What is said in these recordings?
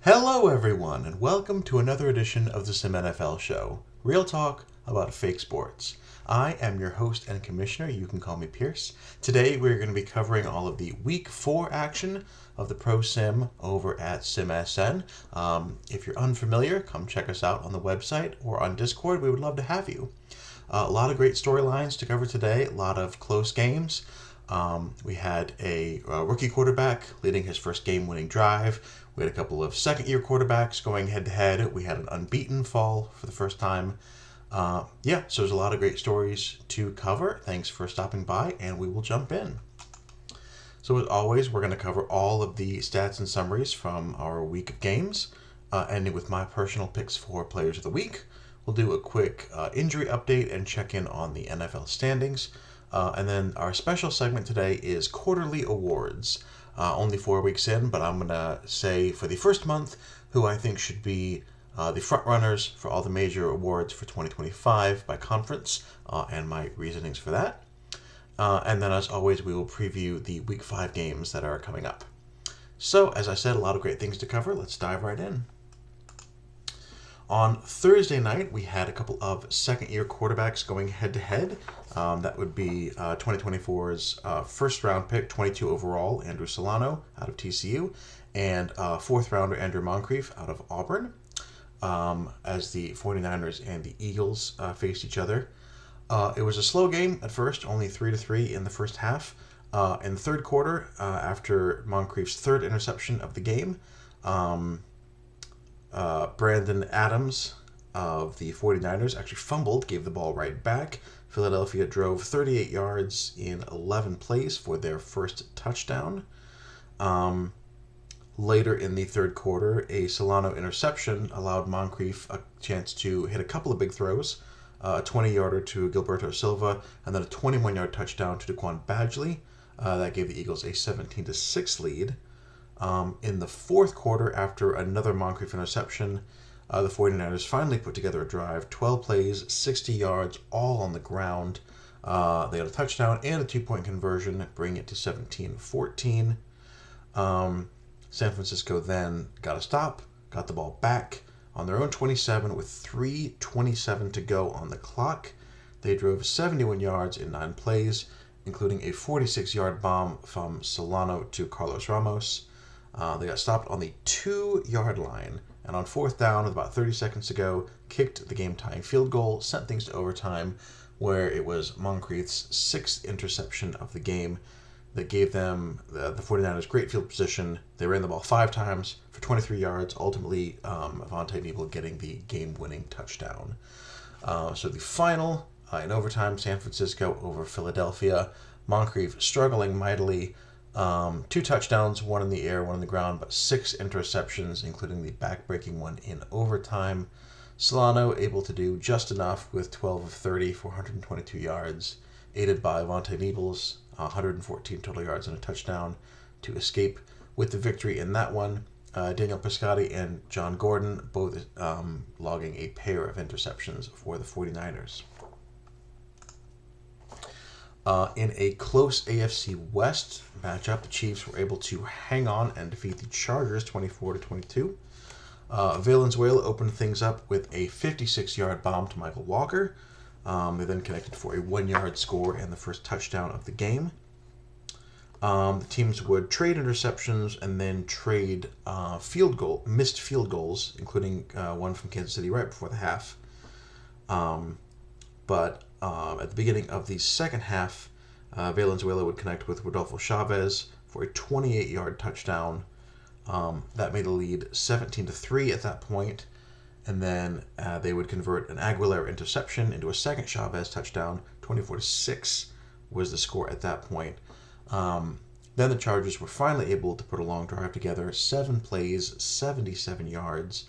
Hello, everyone, and welcome to another edition of the SimNFL show. Real talk about fake sports. I am your host and commissioner. You can call me Pierce. Today, we're going to be covering all of the Week 4 action of the Pro Sim over at SimSN. If you're unfamiliar, come check us out on the website or on Discord. We would love to have you. A lot of great storylines to cover today, a lot of close games. We had a rookie quarterback leading his first game-winning drive. We had a couple of second-year quarterbacks going head-to-head. We had an unbeaten fall for the first time. So there's a lot of great stories to cover. Thanks for stopping by, and we will jump in. So as always, we're going to cover all of the stats and summaries from our week of games, ending with my personal picks for players of the week. We'll do a quick injury update and check in on the NFL standings. And then our special segment today is quarterly awards. Only 4 weeks in, but I'm going to say for the first month who I think should be the front runners for all the major awards for 2025 by conference, and my reasonings for that. And then, as always, we will preview the Week 5 games that are coming up. So, as I said, a lot of great things to cover. Let's dive right in. On Thursday night, we had a couple of second-year quarterbacks going head-to-head. That would be 2024's first-round pick, 22 overall, Andrew Solano out of TCU, and fourth-rounder Andrew Moncrief out of Auburn, as the 49ers and the Eagles faced each other. It was a slow game at first, only 3-3 in the first half. In the third quarter, after Moncrief's third interception of the game, Brandon Adams of the 49ers actually fumbled, gave the ball right back. Philadelphia drove 38 yards in 11 plays for their first touchdown. Later in the third quarter, a Solano interception allowed Moncrief a chance to hit a couple of big throws, a 20-yarder to Gilberto Silva, and then a 21-yard touchdown to Daquan Badgley. That gave the Eagles a 17-6 lead. In the fourth quarter, after another Moncrief interception, the 49ers finally put together a drive, 12 plays, 60 yards, all on the ground. They had a touchdown and a two-point conversion, bringing it to 17-14. San Francisco then got a stop, got the ball back on their own 27 with 3:27 to go on the clock. They drove 71 yards in 9 plays, including a 46-yard bomb from Solano to Carlos Ramos. They got stopped on the 2-yard line, and on fourth down with about 30 seconds to go, kicked the game-tying field goal, sent things to overtime, where it was Moncrief's 6th interception of the game that gave them, the 49ers, great field position. They ran the ball 5 times for 23 yards, ultimately Vontae Neal getting the game-winning touchdown. So the final, in overtime, San Francisco over Philadelphia. Moncrief struggling mightily. 2 touchdowns, 1 in the air, 1 on the ground, but 6 interceptions, including the back-breaking one in overtime. Solano able to do just enough with 12 of 30 for 122 yards, aided by Vontae Neal's 114 total yards and a touchdown to escape with the victory in that one. Daniel Piscotty and John Gordon both logging a pair of interceptions for the 49ers. In a close AFC West matchup, the Chiefs were able to hang on and defeat the Chargers 24-22. Valenzuela opened things up with a 56-yard bomb to Michael Walker. They then connected for a 1-yard score and the first touchdown of the game. The teams would trade interceptions and then trade missed field goals, including one from Kansas City right before the half. But at the beginning of the second half, Valenzuela would connect with Rodolfo Chavez for a 28-yard touchdown. That made the lead 17-3 at that point. And then they would convert an Aguilera interception into a second Chavez touchdown. 24-6 was the score at that point. Then the Chargers were finally able to put a long drive together. 7 plays, 77 yards,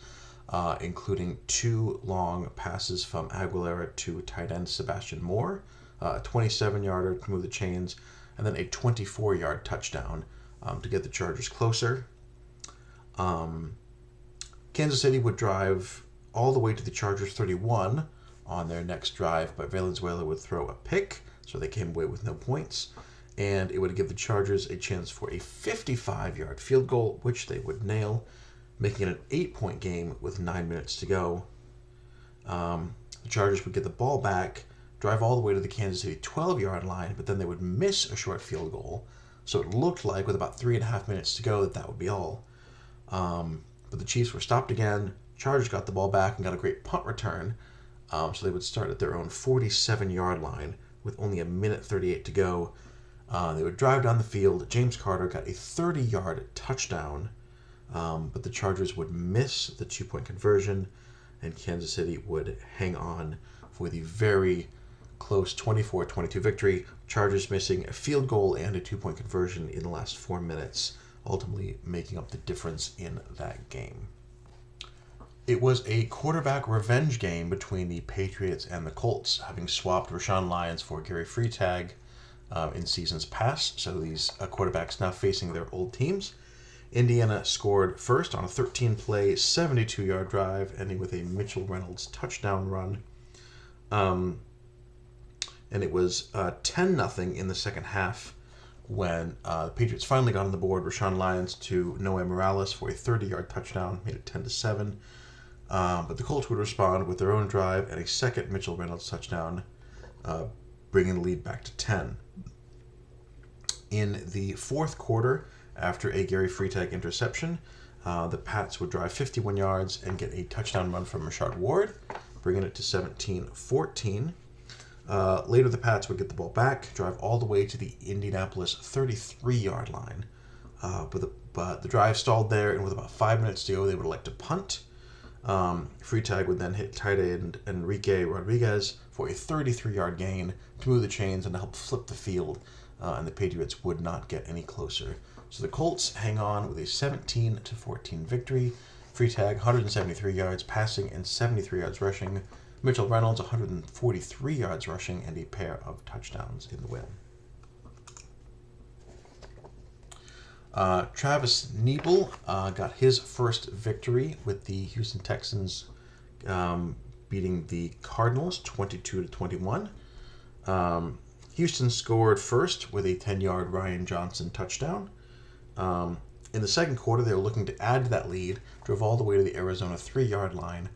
including 2 long passes from Aguilera to tight end Sebastian Moore. A 27-yarder to move the chains, and then a 24-yard touchdown to get the Chargers closer. Kansas City would drive all the way to the Chargers 31 on their next drive, but Valenzuela would throw a pick, so they came away with no points. And it would give the Chargers a chance for a 55-yard field goal, which they would nail. making it an 8-point game with 9 minutes to go. The Chargers would get the ball back, drive all the way to the Kansas City 12-yard line, but then they would miss a short field goal. So it looked like with about 3.5 minutes to go that would be all. But the Chiefs were stopped again. Chargers got the ball back and got a great punt return. So they would start at their own 47-yard line with only a minute 38 to go. They would drive down the field. James Carter got a 30-yard touchdown, but the Chargers would miss the 2-point conversion, and Kansas City would hang on for the very close 24-22 victory. Chargers missing a field goal and a 2-point conversion in the last 4 minutes, ultimately making up the difference in that game. It was a quarterback revenge game between the Patriots and the Colts, having swapped Rashawn Lyons for Gary Freitag in seasons past. So these quarterbacks now facing their old teams. Indiana scored first on a 13-play, 72-yard drive, ending with a Mitchell Reynolds touchdown run. And it was 10-0 in the second half when the Patriots finally got on the board. Rashawn Lyons to Noah Morales for a 30-yard touchdown, made it 10-7. But the Colts would respond with their own drive and a second Mitchell Reynolds touchdown, bringing the lead back to 10. In the fourth quarter, after a Gary Freitag interception, the Pats would drive 51 yards and get a touchdown run from Rashard Ward, bringing it to 17-14. Later, the Pats would get the ball back, drive all the way to the Indianapolis 33-yard line. But the drive stalled there, and with about 5 minutes to go, they would elect to punt. Freitag would then hit tight end Enrique Rodriguez for a 33-yard gain to move the chains and to help flip the field, and the Patriots would not get any closer. So the Colts hang on with a 17-14 victory. Freitag, 173 yards passing and 73 yards rushing. Mitchell Reynolds, 143 yards rushing and a pair of touchdowns in the win. Travis Neeble got his first victory with the Houston Texans beating the Cardinals 22-21. Houston scored first with a 10-yard Ryan Johnson touchdown. In the second quarter, they were looking to add to that lead, drove all the way to the Arizona 3-yard line.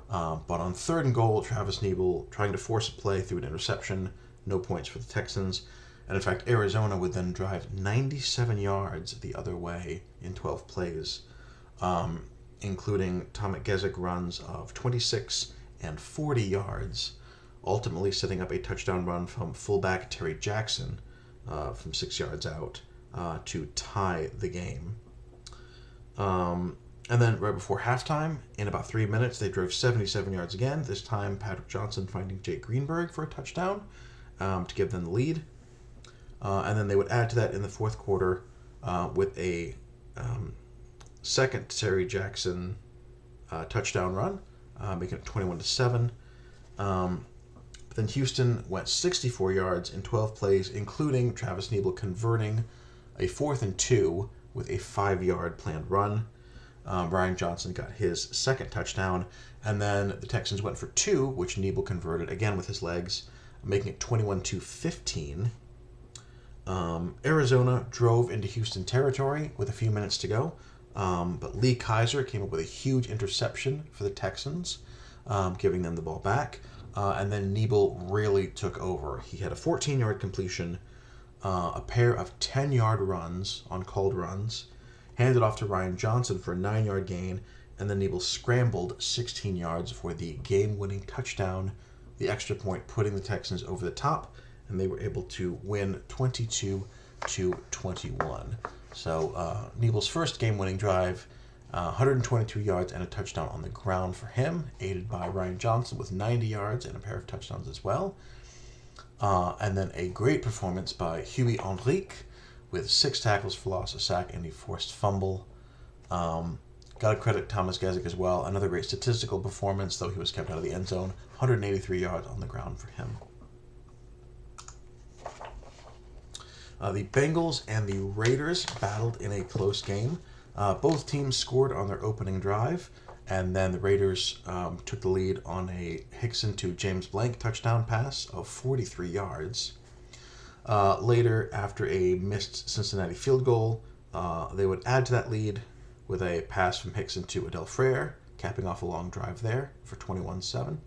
But on third and goal, Travis Neeble trying to force a play through an interception, no points for the Texans. And in fact, Arizona would then drive 97 yards the other way in 12 plays, including Tomek Gezik runs of 26 and 40 yards, ultimately setting up a touchdown run from fullback Terry Jackson from 6 yards out to tie the game. And then right before halftime, in about 3 minutes, they drove 77 yards again, this time Patrick Johnson finding Jake Greenberg for a touchdown to give them the lead. And then they would add to that in the fourth quarter with a second Terry Jackson touchdown run, making it 21-7. But then Houston went 64 yards in 12 plays, including Travis Neeble converting a 4th and 2 with a 5-yard planned run. Ryan Johnson got his second touchdown, and then the Texans went for 2, which Neeble converted again with his legs, making it 21-15. Arizona drove into Houston territory with a few minutes to go, but Lee Kaiser came up with a huge interception for the Texans, giving them the ball back, and then Neeble really took over. He had a 14-yard completion, a pair of 10-yard runs on called runs, handed off to Ryan Johnson for a 9-yard gain, and then Neeble scrambled 16 yards for the game-winning touchdown, the extra point putting the Texans over the top, and they were able to win 22-21. So Neeble's first game-winning drive, 122 yards and a touchdown on the ground for him, aided by Ryan Johnson with 90 yards and a pair of touchdowns as well. And then a great performance by Huey Enrique with 6 tackles for loss, a sack, and a forced fumble. Got to credit Thomas Gezik as well. Another great statistical performance, though he was kept out of the end zone. 183 yards on the ground for him. The Bengals and the Raiders battled in a close game. Both teams scored on their opening drive, and then the Raiders took the lead on a Hickson to James Blank touchdown pass of 43 yards. Later, after a missed Cincinnati field goal, they would add to that lead with a pass from Hickson to Adele Frere, capping off a long drive there for 21-7.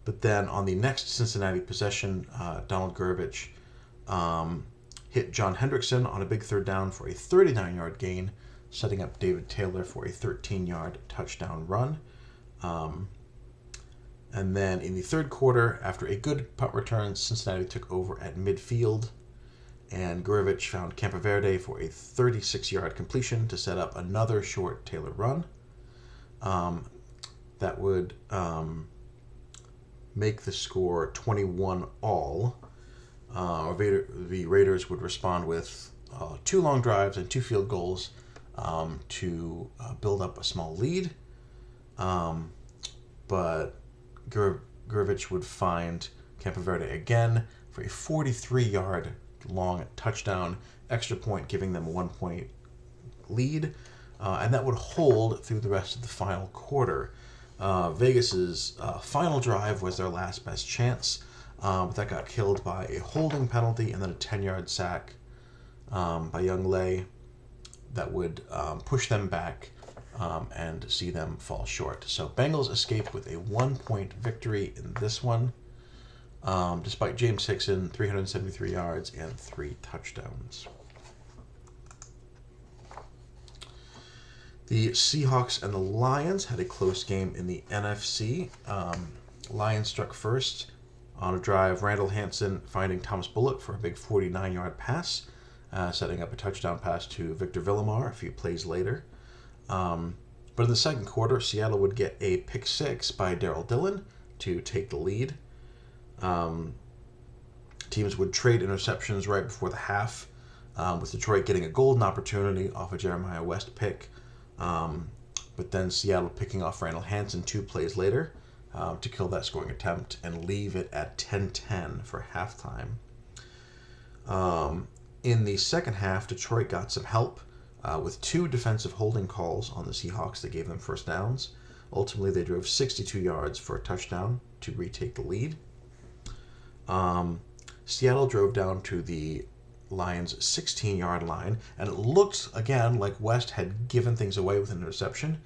But then on the next Cincinnati possession, Donald Gurevich hit John Hendrickson on a big third down for a 39-yard gain, setting up David Taylor for a 13-yard touchdown run. And then in the third quarter, after a good punt return, Cincinnati took over at midfield, and Gurevich found Campoverde for a 36-yard completion to set up another short Taylor run. That would make the score 21-all. The Raiders would respond with 2 long drives and 2 field goals to build up a small lead. But Gurevich would find Campoverde again for a 43-yard long touchdown, extra point giving them a 1-point lead, and that would hold through the rest of the final quarter. Vegas's final drive was their last best chance, but that got killed by a holding penalty and then a 10-yard sack by Young Lei that would push them back and see them fall short. So Bengals escaped with a 1-point victory in this one, despite James Hickson, 373 yards and 3 touchdowns. The Seahawks and the Lions had a close game in the NFC. Lions struck first on a drive, Randall Hansen finding Thomas Bullock for a big 49-yard pass, setting up a touchdown pass to Victor Villamar a few plays later. But in the second quarter, Seattle would get a pick 6 by Darrell Dillon to take the lead. Teams would trade interceptions right before the half, with Detroit getting a golden opportunity off a Jeremiah West pick, but then Seattle picking off Randall Hansen 2 plays later to kill that scoring attempt and leave it at 10-10 for halftime. In the second half, Detroit got some help with 2 defensive holding calls on the Seahawks that gave them first downs. Ultimately, they drove 62 yards for a touchdown to retake the lead. Seattle drove down to the Lions' 16-yard line, and it looked, again, like West had given things away with an interception,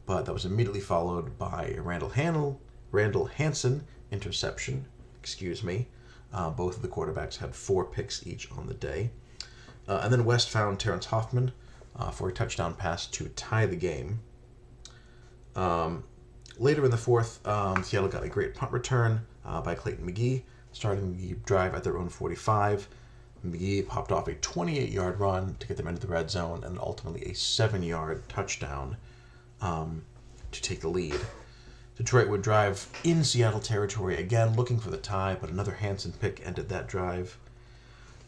but that was immediately followed by a Randall Hansen interception. Both of the quarterbacks had 4 picks each on the day. And then West found Terrence Hoffman for a touchdown pass to tie the game. Later in the fourth, Seattle got a great punt return by Clayton McGee, starting the drive at their own 45. McGee popped off a 28-yard run to get them into the red zone, and ultimately a 7-yard touchdown to take the lead. Detroit would drive in Seattle territory again, looking for the tie, but another Hansen pick ended that drive.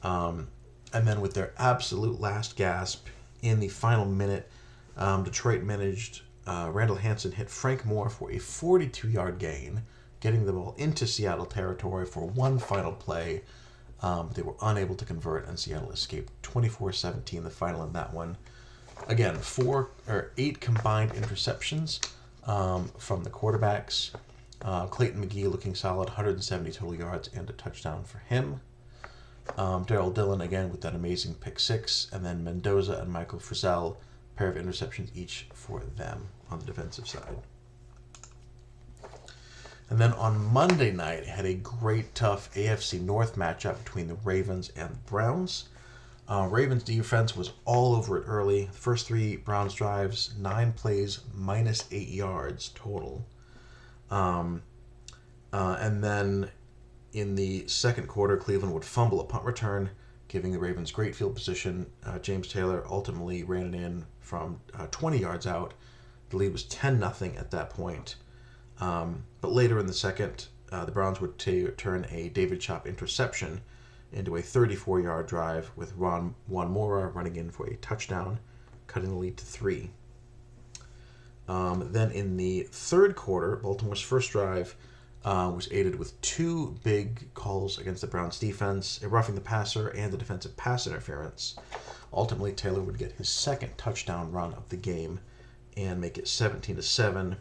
And then with their absolute last gasp in the final minute, Detroit managed Randall Hansen hit Frank Moore for a 42-yard gain, getting the ball into Seattle territory for one final play. They were unable to convert, and Seattle escaped 24-17, the final in that one. Again, 8 combined interceptions from the quarterbacks. Clayton McGee looking solid, 170 total yards and a touchdown for him. Darrell Dillon again with that amazing pick 6, and then Mendoza and Michael Frizzell, a pair of interceptions each for them on the defensive side. And then on Monday night, had a great tough AFC North matchup between the Ravens and the Browns. Ravens defense was all over it early. The first 3 Browns drives, 9 plays, minus 8 yards total. And then in the second quarter, Cleveland would fumble a punt return, giving the Ravens great field position. James Taylor ultimately ran it in from 20 yards out. The lead was 10-0 at that point. But later in the second, the Browns would turn a David Chop interception into a 34-yard drive with Juan Mora running in for a touchdown, cutting the lead to 3. Then in the third quarter, Baltimore's first drive was aided with 2 big calls against the Browns defense, a roughing the passer and the defensive pass interference. Ultimately, Taylor would get his second touchdown run of the game and make it 17-7.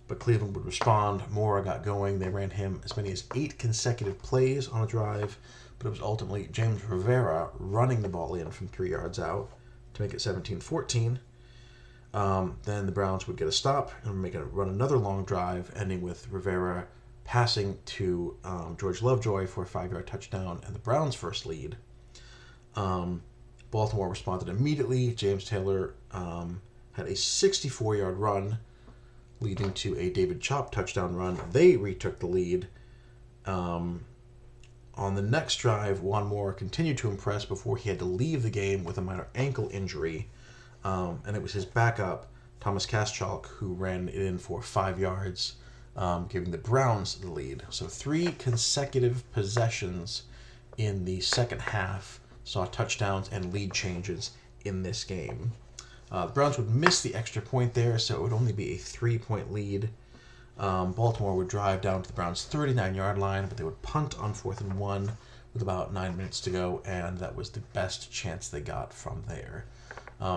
But Cleveland would respond. Mora got going. They ran him as many as 8 consecutive plays on a drive, but it was ultimately James Rivera running the ball in from 3 yards out to make it 17-14. Then the Browns would get a stop and run another long drive, ending with Rivera passing to George Lovejoy for a 5-yard touchdown and the Browns' first lead. Baltimore responded immediately. James Taylor had a 64-yard run, leading to a David Chop touchdown run. They retook the lead. On the next drive, Juan Moore continued to impress before he had to leave the game with a minor ankle injury. And it was his backup, Thomas Kaschalk, who ran it in for 5 yards, giving the Browns the lead. So 3 consecutive possessions in the second half saw touchdowns and lead changes in this game. The Browns would miss the extra point there, so it would only be a 3-point lead. Baltimore would drive down to the Browns' 39-yard line, but they would punt on 4th and 1 with about 9 minutes to go, and that was the best chance they got from there.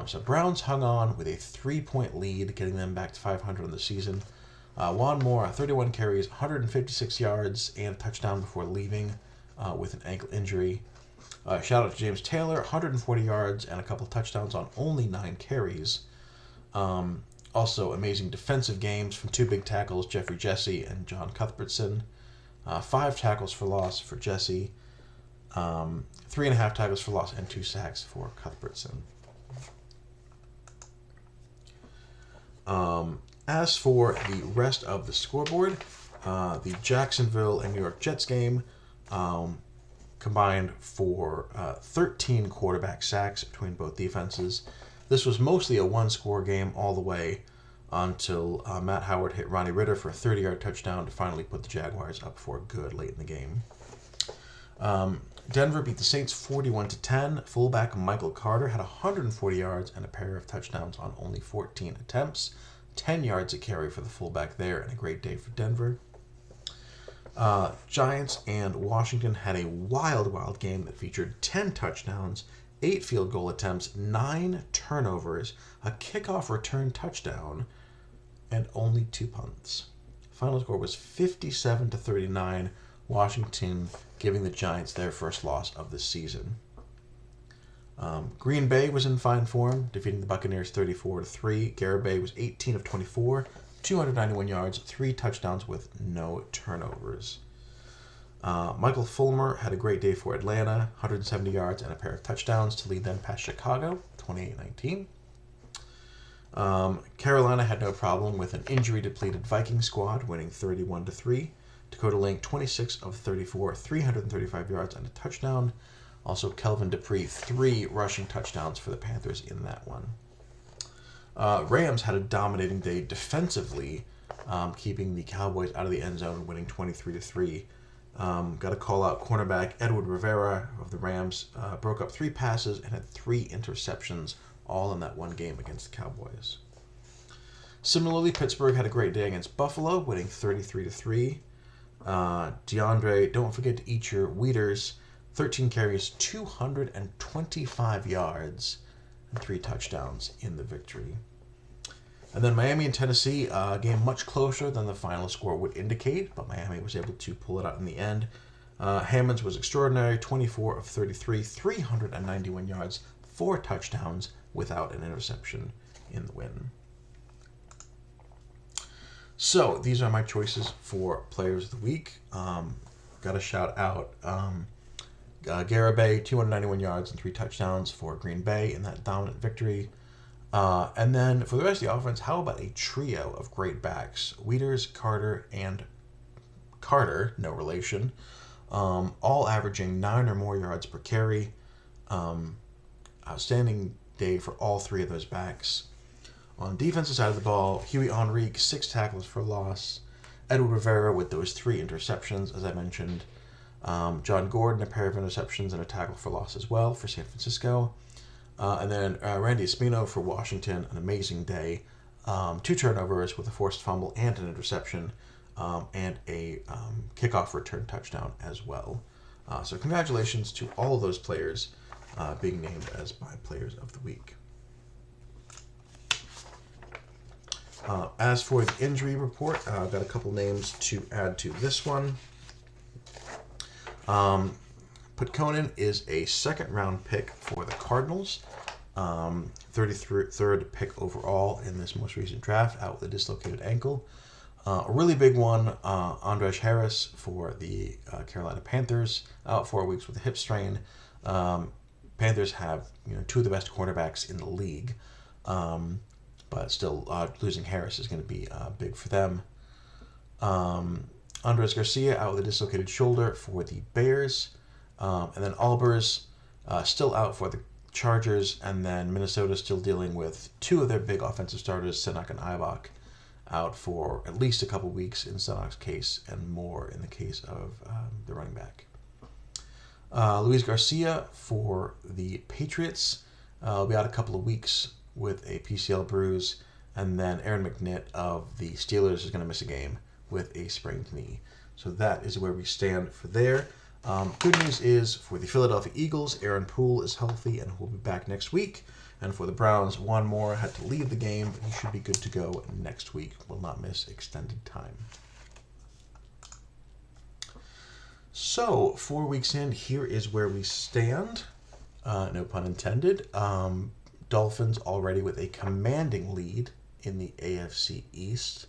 So Browns hung on with a 3-point lead, getting them back to 500 in the season. Juan Moore, 31 carries, 156 yards, and a touchdown before leaving with an ankle injury. Shout out to James Taylor, 140 yards and a couple touchdowns on only 9 carries. Also, amazing defensive games from 2 big tackles, Jeffrey Jesse and John Cuthbertson. 5 tackles for loss for Jesse, 3.5 tackles for loss, and 2 sacks for Cuthbertson. As for the rest of the scoreboard, the Jacksonville and New York Jets game combined for 13 quarterback sacks between both defenses. This was mostly a one-score game all the way until Matt Howard hit Ronnie Ritter for a 30-yard touchdown to finally put the Jaguars up for good late in the game. Denver beat the Saints 41-10. Fullback Michael Carter had 140 yards and a pair of touchdowns on only 14 attempts. 10 yards a carry for the fullback there, and a great day for Denver. Giants and Washington had a wild game that featured 10 touchdowns, 8 field goal attempts, 9 turnovers, a kickoff return touchdown, and only 2 punts. Final score was 57-39, Washington giving the Giants their first loss of the season. Green Bay was in fine form, defeating the Buccaneers 34-3. Garibay was 18 of 24, 291 yards, 3 touchdowns with no turnovers. Michael Fulmer had a great day for Atlanta, 170 yards and a pair of touchdowns to lead them past Chicago, 28-19. Carolina had no problem with an injury-depleted Viking squad, winning 31-3. Dakota Link, 26 of 34, 335 yards and a touchdown. Also, Kelvin Dupree, 3 rushing touchdowns for the Panthers in that one. Rams had a dominating day defensively, keeping the Cowboys out of the end zone, winning 23-3. Got to call out cornerback Edward Rivera of the Rams, broke up 3 passes and had 3 interceptions, all in that one game against the Cowboys. Similarly, Pittsburgh had a great day against Buffalo, winning 33-3. DeAndre, don't forget to eat your Weeders. 13 carries, 225 yards, and 3 touchdowns in the victory. And then Miami and Tennessee, a game much closer than the final score would indicate, but Miami was able to pull it out in the end. Hammonds was extraordinary, 24 of 33, 391 yards, 4 touchdowns without an interception in the win. So these are my choices for Players of the Week. Got to shout out Garibay, 291 yards and 3 touchdowns for Green Bay in that dominant victory. And then for the rest of the offense, how about a trio of great backs? Weeders, Carter, and Carter, no relation, all averaging 9 or more yards per carry. Outstanding day for all 3 of those backs. On the defensive side of the ball, Huey Enrique, 6 tackles for loss. Edward Rivera with those 3 interceptions, as I mentioned. John Gordon, a pair of interceptions and a tackle for loss as well for San Francisco. And then Randy Espino for Washington, an amazing day. 2 turnovers with a forced fumble and an interception, and a kickoff return touchdown as well. So congratulations to all of those players being named as my Players of the Week. As for the injury report, I've got a couple names to add to this one. Putkonen is a second-round pick for the Cardinals. 33rd pick overall in this most recent draft, out with a dislocated ankle. A really big one, Andrej Harris for the Carolina Panthers, out 4 weeks with a hip strain. Panthers have two of the best cornerbacks in the league, but still losing Harris is going to be big for them. Andres Garcia out with a dislocated shoulder for the Bears, and then Albers still out for the Chargers, and then Minnesota still dealing with two of their big offensive starters, Senak and Ibach, out for at least a couple weeks in Senak's case, and more in the case of the running back. Luis Garcia for the Patriots will be out a couple of weeks with a PCL bruise, and then Aaron McNitt of the Steelers is going to miss a game with a sprained knee. So that is where we stand for there. Good news is for the Philadelphia Eagles, Aaron Poole is healthy and will be back next week. And for the Browns, Juan Moore had to leave the game, but he should be good to go next week. Will not miss extended time. So, 4 weeks in, here is where we stand. No pun intended. Dolphins already with a commanding lead in the AFC East.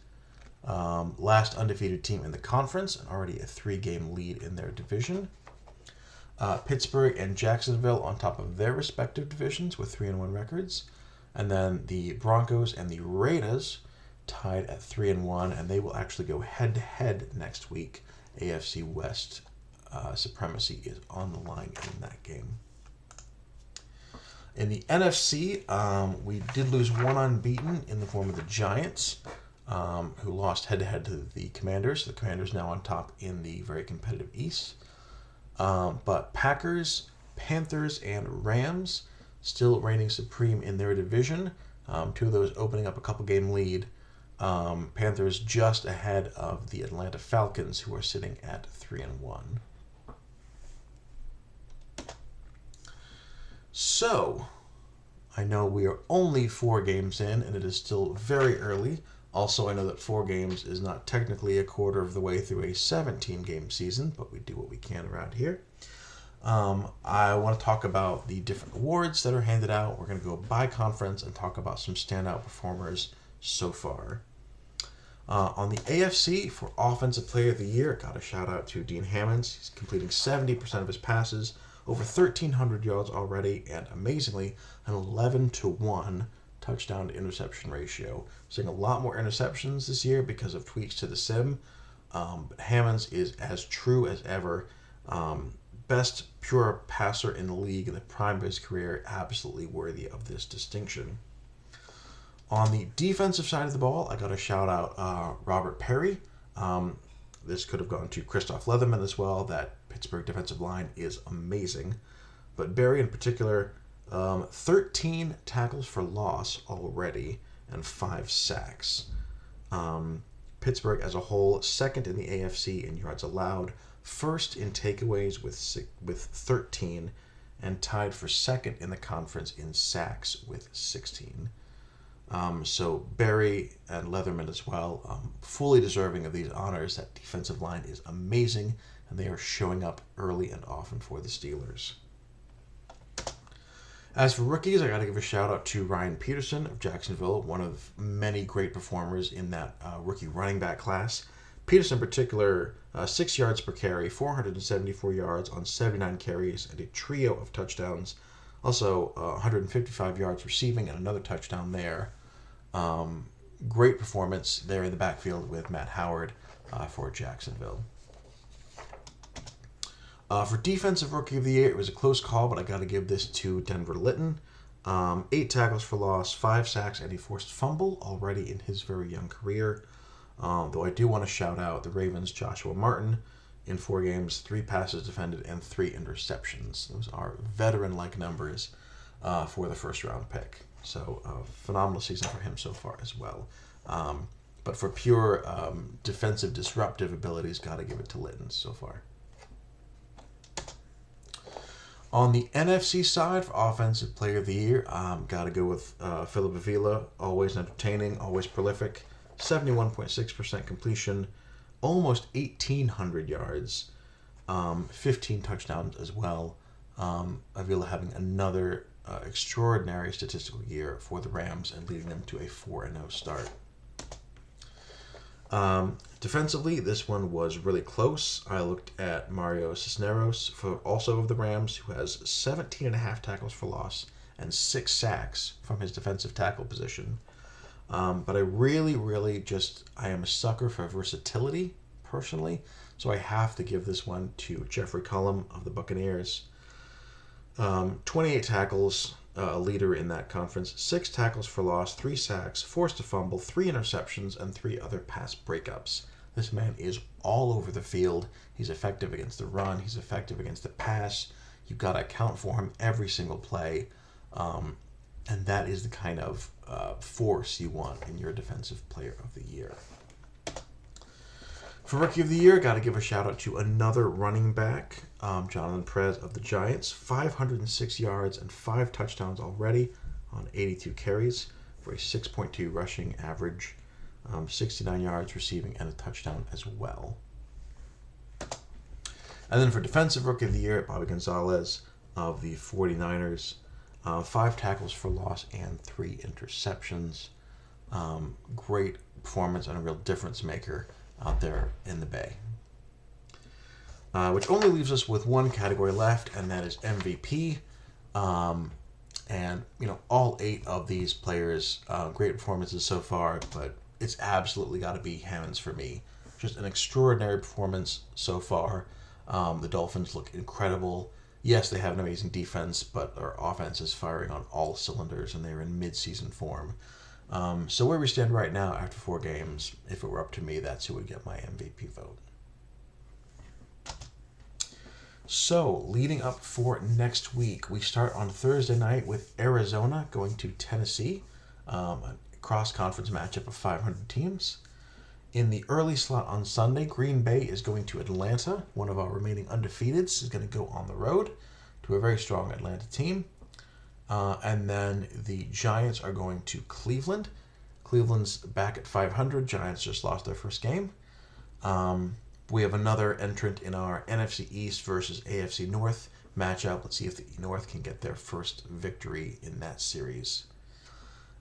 Last undefeated team in the conference, and already a 3-game lead in their division. Pittsburgh and Jacksonville on top of their respective divisions with 3-1 records. And then the Broncos and the Raiders tied at 3-1, and they will actually go head-to-head next week. AFC West supremacy is on the line in that game. In the NFC, we did lose one unbeaten in the form of the Giants, who lost head-to-head to the Commanders. The Commanders now on top in the very competitive East. But Packers, Panthers, and Rams still reigning supreme in their division. Two of those opening up a couple-game lead. Panthers just ahead of the Atlanta Falcons, who are sitting at 3-1. So, I know we are only 4 games in, and it is still very early. Also, I know that 4 games is not technically a quarter of the way through a 17-game season, but we do what we can around here. I want to talk about the different awards that are handed out. We're going to go by conference and talk about some standout performers so far. On the AFC, for Offensive Player of the Year, got a shout out to Dean Hammonds. He's completing 70% of his passes, over 1,300 yards already, and amazingly, an 11-to-1 touchdown to interception ratio. We're seeing a lot more interceptions this year because of tweaks to the sim, but Hammonds is as true as ever. Best pure passer in the league in the prime of his career, absolutely worthy of this distinction. On the defensive side of the ball, I got to shout out Robert Perry. This could have gone to Christoph Leatherman as well. That Pittsburgh defensive line is amazing. But Barry in particular, 13 tackles for loss already and 5 sacks. Pittsburgh as a whole, second in the AFC in yards allowed, first in takeaways with 13, and tied for second in the conference in sacks with 16. So Barry and Leatherman as well, fully deserving of these honors. That defensive line is amazing, and they are showing up early and often for the Steelers. As for rookies, I got to give a shout out to Ryan Peterson of Jacksonville, one of many great performers in that rookie running back class. Peterson in particular, 6 yards per carry, 474 yards on 79 carries, and a trio of touchdowns. Also, 155 yards receiving and another touchdown there. Great performance there in the backfield with Matt Howard for Jacksonville. For Defensive Rookie of the Year, it was a close call, but I got to give this to Denver Litton. 8 tackles for loss, 5 sacks, and a forced fumble already in his very young career. Though I do want to shout out the Ravens' Joshua Martin in 4 games, 3 passes defended, and 3 interceptions. Those are veteran-like numbers for the first-round pick. So a phenomenal season for him so far as well. But for pure defensive disruptive abilities, got to give it to Litton so far. On the NFC side, for Offensive Player of the Year, got to go with Philip Avila. Always entertaining, always prolific. 71.6% completion, almost 1,800 yards. 15 touchdowns as well. Avila having another extraordinary statistical year for the Rams and leading them to a 4-0 start. Defensively, this one was really close. I looked at Mario Cisneros, also of the Rams, who has 17.5 tackles for loss and 6 sacks from his defensive tackle position. But I really I am a sucker for versatility, personally, so I have to give this one to Jeffrey Cullum of the Buccaneers. 28 tackles, a leader in that conference, 6 tackles for loss, 3 sacks, forced a fumble, 3 interceptions, and 3 other pass breakups. This man is all over the field. He's effective against the run. He's effective against the pass. You've got to account for him every single play. And that is the kind of force you want in your Defensive Player of the Year. For Rookie of the Year, got to give a shout out to another running back, Jonathan Perez of the Giants. 506 yards and 5 touchdowns already on 82 carries for a 6.2 rushing average, 69 yards receiving, and a touchdown as well. And then for Defensive Rookie of the Year, Bobby Gonzalez of the 49ers. 5 tackles for loss and 3 interceptions. Great performance and a real difference maker out there in the Bay. Which only leaves us with one category left, and that is MVP. And, all 8 of these players, great performances so far, but it's absolutely got to be Hammonds for me. Just an extraordinary performance so far. The Dolphins look incredible. Yes, they have an amazing defense, but our offense is firing on all cylinders, and they're in mid-season form. So where we stand right now after 4 games, if it were up to me, that's who would get my MVP vote. So, leading up for next week, we start on Thursday night with Arizona going to Tennessee, a cross-conference matchup of 500 teams. In the early slot on Sunday, Green Bay is going to Atlanta. One of our remaining undefeateds is going to go on the road to a very strong Atlanta team. And then the Giants are going to Cleveland. Cleveland's back at 500. Giants just lost their first game. We have another entrant in our NFC East versus AFC North matchup. Let's see if the North can get their first victory in that series.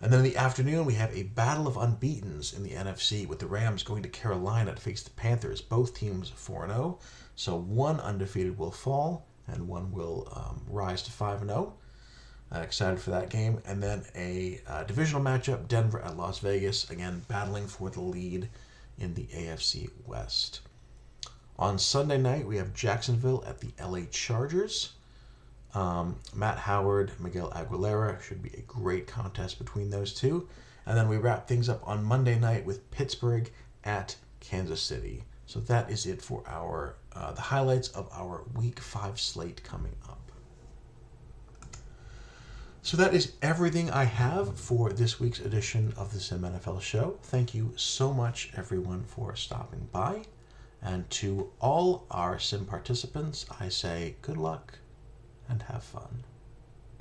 And then in the afternoon, we have a battle of unbeatens in the NFC with the Rams going to Carolina to face the Panthers. Both teams 4-0. So one undefeated will fall and one will rise to 5-0. Excited for that game. And then a divisional matchup, Denver at Las Vegas, again battling for the lead in the AFC West. On Sunday night, we have Jacksonville at the LA Chargers. Matt Howard, Miguel Aguilera should be a great contest between those two. And then we wrap things up on Monday night with Pittsburgh at Kansas City. So that is it for our the highlights of our Week 5 slate coming up. So that is everything I have for this week's edition of the SimNFL show. Thank you so much, everyone, for stopping by. And to all our Sim participants, I say good luck and have fun.